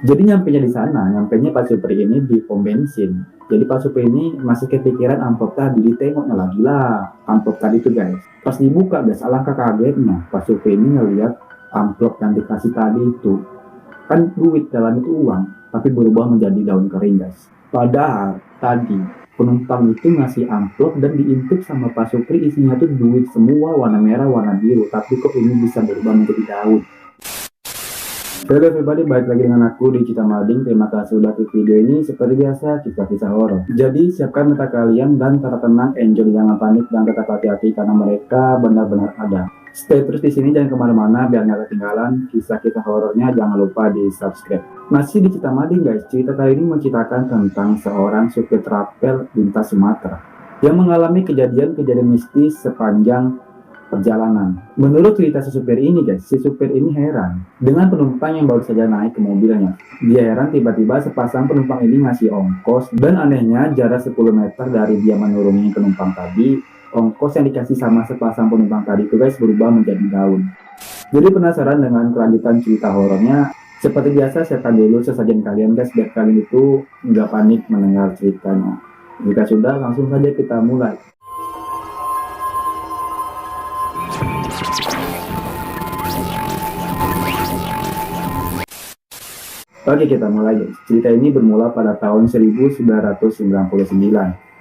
Jadi nyampenya di sana, nyampenya Pak Supri ini di pom bensin. Jadi Pak Supri ini masih kepikiran amplop tadi, ditengoknya lagi lah amplop tadi tuh guys. Pas dibuka guys, alangkah kagetnya Pak Supri ini ngeliat amplop yang dikasih tadi itu. Kan duit dalam itu uang, tapi berubah menjadi daun kering guys. Padahal tadi penumpang itu ngasih amplop dan diintip sama Pak Supri isinya tuh duit semua warna merah, warna biru. Tapi kok ini bisa berubah menjadi daun? Halo everybody, balik lagi dengan aku di Cita Mading. Terima kasih sudah klik video ini. Seperti biasa, kisah-kisah horor. Jadi siapkan mata kalian dan tetap tenang, enjoy, jangan panik dan tetap hati-hati karena mereka benar-benar ada. Stay terus di sini, jangan kemana-mana biar nggak ketinggalan kisah-kisah horornya. Jangan lupa di subscribe. Masih di Cita Mading guys, cerita kali ini menceritakan tentang seorang supir travel lintas Sumatera yang mengalami kejadian-kejadian mistis sepanjang perjalanan. Menurut cerita si supir ini guys, si supir ini heran dengan penumpang yang baru saja naik ke mobilnya. Dia heran tiba-tiba sepasang penumpang ini ngasih ongkos, dan anehnya jarak 10 meter dari dia menurunkan penumpang tadi, ongkos yang dikasih sama sepasang penumpang tadi itu guys berubah menjadi daun. Jadi penasaran dengan kelanjutan cerita horornya? Seperti biasa, siapkan dulu sesajen kalian guys biar kalian itu nggak panik mendengar ceritanya. Jika sudah, langsung saja kita mulai. Oke, kita mulai guys. Cerita ini bermula pada tahun 1999,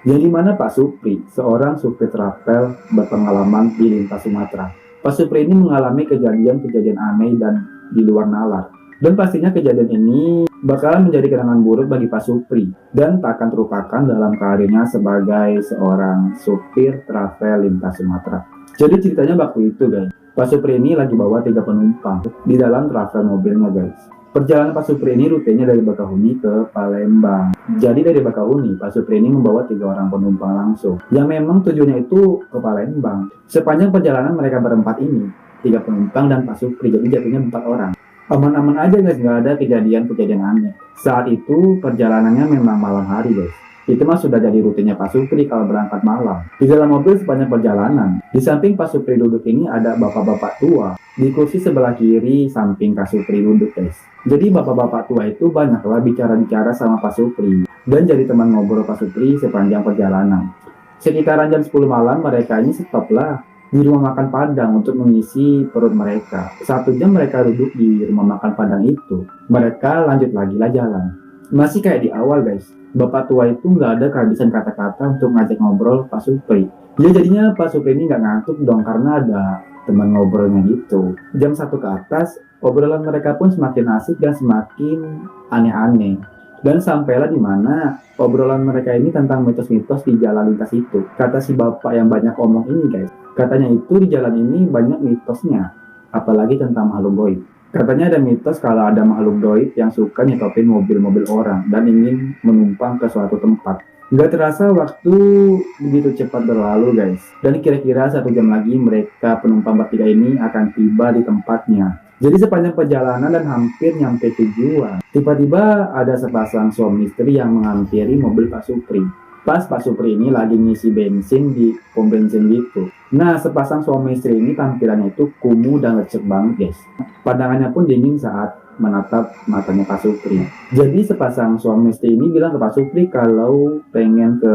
yang dimana Pak Supri, seorang supir travel berpengalaman di lintas Sumatera. Pak Supri ini mengalami kejadian-kejadian aneh dan di luar nalar. Dan pastinya kejadian ini bakalan menjadi kenangan buruk bagi Pak Supri dan tak akan terlupakan dalam karirnya sebagai seorang supir travel lintas Sumatera. Jadi ceritanya waktu itu guys, Pak Supri ini lagi bawa 3 penumpang di dalam travel mobilnya guys. Perjalanan Pak Supri ini rutenya dari Bakahuni ke Palembang. Jadi dari Bakahuni, Pak Supri ini membawa 3 orang penumpang langsung, yang memang tujuannya itu ke Palembang. Sepanjang perjalanan mereka berempat ini, 3 penumpang dan Pak Supri, jadi jatuhnya 4 orang. Aman-aman aja guys, nggak ada kejadian-kejadian aneh. Saat itu perjalanannya memang malam hari guys. Itu mah sudah jadi rutinnya Pak Supri kalau berangkat malam. Di dalam mobil sepanjang perjalanan, di samping Pak Supri duduk ini ada bapak-bapak tua. Di kursi sebelah kiri samping Pak Supri duduk guys. Jadi bapak-bapak tua itu banyaklah bicara-bicara sama Pak Supri dan jadi teman ngobrol Pak Supri sepanjang perjalanan. Sekitaran jam 10 malam mereka ini stop lah di rumah makan Padang untuk mengisi perut mereka. 1 jam mereka duduk di rumah makan Padang itu. Mereka lanjut lagi lah jalan. Masih kayak di awal guys, bapak tua itu nggak ada kehabisan kata-kata untuk ngajak ngobrol Pak Supri. Ya jadinya Pak Supri ini nggak ngantuk dong karena ada teman ngobrolnya gitu. Jam 1 ke atas, obrolan mereka pun semakin asik dan semakin aneh-aneh. Dan sampailah di mana obrolan mereka ini tentang mitos-mitos di jalan lintas itu. Kata si bapak yang banyak omong ini guys, katanya itu di jalan ini banyak mitosnya, apalagi tentang makhluk goib. Katanya ada mitos kalau ada makhluk goib yang suka nyetopin mobil-mobil orang dan ingin menumpang ke suatu tempat. Nggak terasa waktu begitu cepat berlalu guys. Dan kira-kira 1 jam lagi mereka penumpang bertiga ini akan tiba di tempatnya. Jadi sepanjang perjalanan dan hampir nyampe tujuan, tiba-tiba ada sepasang suami istri yang menghampiri mobil Pak Supri. Pas Pak Supri ini lagi ngisi bensin di pom bensin gitu. Nah, sepasang suami istri ini tampilannya itu kumuh dan lecek banget guys. Pandangannya pun dingin saat menatap matanya Pak Supri. Jadi sepasang suami istri ini bilang ke Pak Supri kalau pengen ke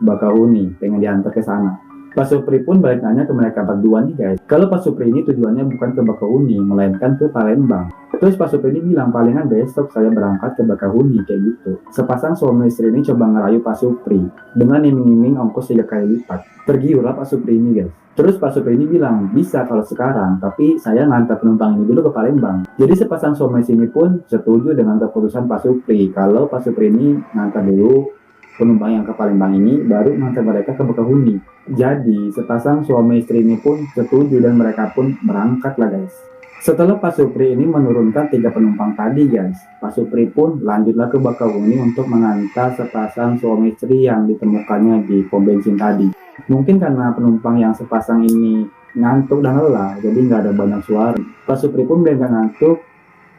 Bakahuni, pengen diantar ke sana. Pak Supri pun balik nanya ke mereka berdua nih guys, kalau Pak Supri ini tujuannya bukan ke Bakahuni, melainkan ke Palembang. Terus Pak Supri ini bilang palingan besok saya berangkat ke Bakahuni kayak gitu. Sepasang suami istri ini coba ngerayu Pak Supri dengan iming-iming ongkos 3 kali lipat. Tergiurlah Pak Supri ini guys. Terus Pak Supri ini bilang bisa kalau sekarang, tapi saya ngantar penumpang ini dulu ke Palembang. Jadi sepasang suami istri ini pun setuju dengan keputusan Pak Supri kalau Pak Supri ini ngantar dulu penumpang yang ke Palembang ini, baru ngantar mereka ke Bakahuni. Jadi sepasang suami istri ini pun setuju dan mereka pun berangkat lah guys. Setelah Pak Supri ini menurunkan 3 penumpang tadi guys, Pak Supri pun lanjutlah ke Bakahuni untuk mengantar sepasang suami istri yang ditemukannya di pom bensin tadi. Mungkin karena penumpang yang sepasang ini ngantuk dan lelah, jadi nggak ada banyak suara. Pak Supri pun biar nggak ngantuk,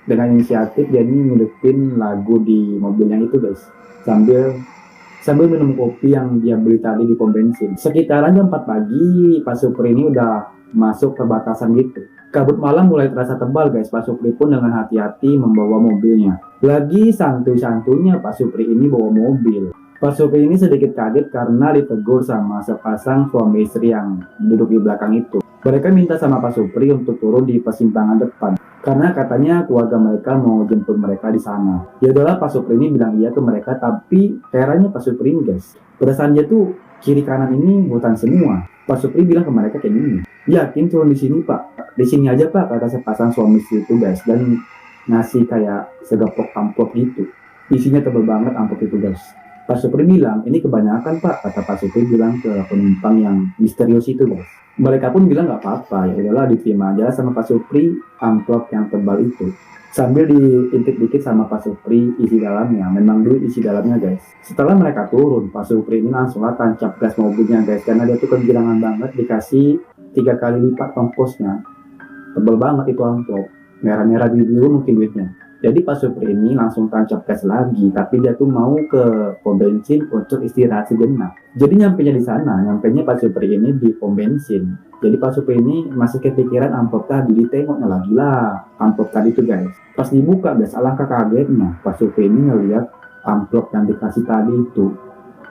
dengan inisiatif jadi ngidupin lagu di mobilnya itu guys, sambil minum kopi yang dia beli tadi di pom bensin. Sekitaran jam 4 pagi, Pak Supri ini udah masuk perbatasan gitu. Kabut malam mulai terasa tebal guys. Pak Supri pun dengan hati-hati membawa mobilnya. Lagi santuy-santunya Pak Supri ini bawa mobil. Pak Supri ini sedikit kaget karena ditegur sama sepasang suami istri yang duduk di belakang itu. Mereka minta sama Pak Supri untuk turun di persimpangan depan karena katanya keluarga mereka mau jemput mereka di sana. Ya udahlah, Pak Supri ini bilang iya ke mereka, tapi herannya Pak Supri ini guys, perasaan dia tuh kiri kanan ini hutan semua. Pak Supri bilang ke mereka kayak gini, yakin turun di sini Pak, di sini aja Pak, kata sepasang suami istri itu guys, dan ngasih kayak segepok amplop gitu. Isinya tebel banget amplop itu guys. Pak Supri bilang, ini kebanyakan Pak, kata Pak Supri bilang ke penumpang yang misterius itu guys. Mereka pun bilang nggak apa-apa, ya udahlah diterima aja sama Pak Supri amplop yang tebal itu. Sambil diintip dikit sama Pak Supri isi dalamnya, memang dulu isi dalamnya guys. Setelah mereka turun, Pak Supri ini langsung tancap gas mobilnya guys, karena dia tuh kegirangan banget dikasih 3 kali lipat ongkosnya. Tebel banget itu amplop, merah-merah biru mungkin duitnya. Jadi Pak Supri ini langsung tancap gas lagi, tapi dia tuh mau ke pom bensin untuk istirahat sejenak. Jadi nyampenya di sana, nyampenya Pak Supri ini di pom bensin. Jadi Pak Supri ini masih kepikiran amplop tadi, ditengoknya lagi lah amplop tadi tuh guys. Pas dibuka guys, alangkah kagetnya Pak Supri ini ngeliat amplop yang dikasih tadi itu.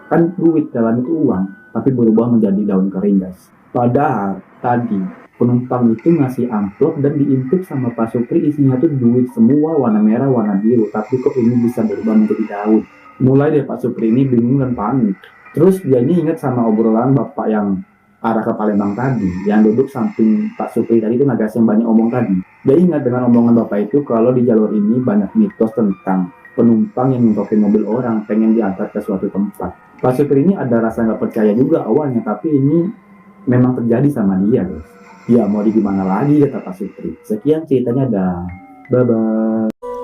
Kan duit dalam itu uang, tapi berubah menjadi daun kering guys. Padahal tadi penumpang itu ngasih amplop dan diintip sama Pak Supri isinya tuh duit semua warna merah, warna biru. Tapi kok ini bisa berubah menjadi daun? Mulai deh Pak Supri ini bingung dan panik. Terus dia ini ingat sama obrolan bapak yang arah ke Palembang tadi, yang duduk samping Pak Supri tadi itu nagas yang banyak omong tadi. Dia ingat dengan omongan bapak itu kalau di jalur ini banyak mitos tentang penumpang yang nyontokin mobil orang pengen diantar ke suatu tempat. Pak Supri ini ada rasa nggak percaya juga awalnya, tapi ini memang terjadi sama dia guys. Ya mau di gimana lagi kata Pak Supri. Sekian ceritanya, dah. Bye bye.